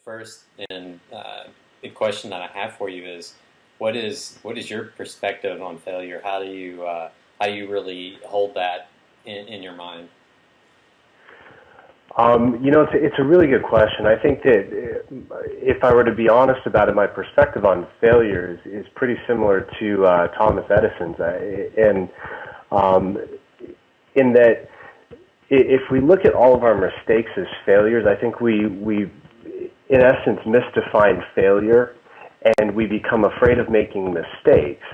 first and big question that I have for you is, what is your perspective on failure? How do you really hold that in your mind? It's a really good question. I think that if I were to be honest about it, my perspective on failure is pretty similar to Thomas Edison's, and in that if we look at all of our mistakes as failures, I think we in essence misdefine failure, and we become afraid of making mistakes.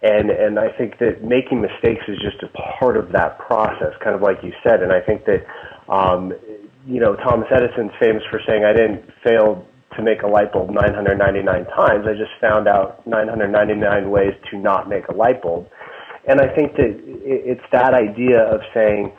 And I think that making mistakes is just a part of that process, kind of like you said. And I think that Thomas Edison's famous for saying, "I didn't fail to make a light bulb 999 times. I just found out 999 ways to not make a light bulb." And I think that it's that idea of saying,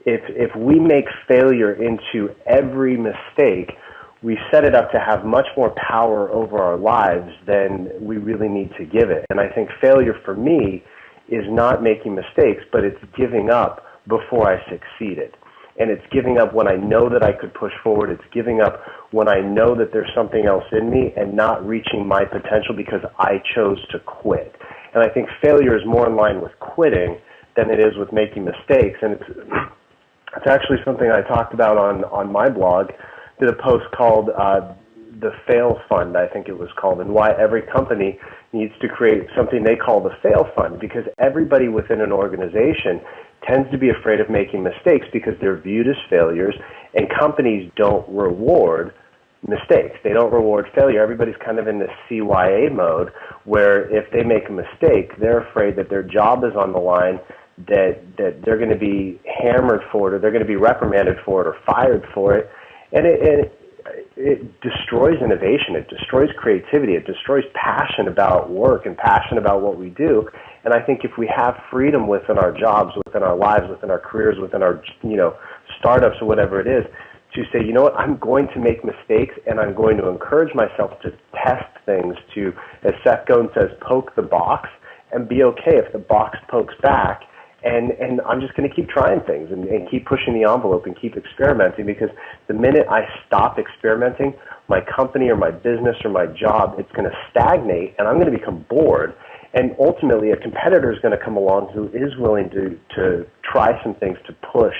if we make failure into every mistake, we set it up to have much more power over our lives than we really need to give it. And I think failure for me is not making mistakes, but it's giving up before I succeeded. And it's giving up when I know that I could push forward. It's giving up when I know that there's something else in me and not reaching my potential because I chose to quit. And I think failure is more in line with quitting than it is with making mistakes. And it's actually something I talked about on my blog. Did a post called the Fail Fund, I think it was called, and why every company needs to create something they call the Fail Fund, because everybody within an organization tends to be afraid of making mistakes because they're viewed as failures, and companies don't reward mistakes. They don't reward failure. Everybody's kind of in this CYA mode where if they make a mistake, they're afraid that their job is on the line, that they're going to be hammered for it, or they're going to be reprimanded for it or fired for it. And it destroys innovation. It destroys creativity. It destroys passion about work and passion about what we do. And I think if we have freedom within our jobs, within our lives, within our careers, within our startups or whatever it is, to say, you know what, I'm going to make mistakes and I'm going to encourage myself to test things, to, as Seth Godin says, poke the box and be okay if the box pokes back. And I'm just going to keep trying things and keep pushing the envelope and keep experimenting, because the minute I stop experimenting, my company or my business or my job, it's going to stagnate and I'm going to become bored. And ultimately, a competitor is going to come along who is willing to try some things, to push,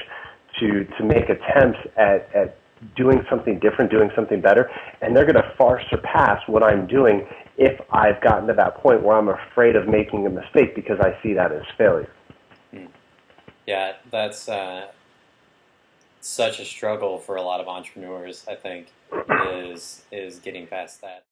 to make attempts at doing something different, doing something better, and they're going to far surpass what I'm doing if I've gotten to that point where I'm afraid of making a mistake because I see that as failure. Yeah, that's such a struggle for a lot of entrepreneurs, I think, is getting past that.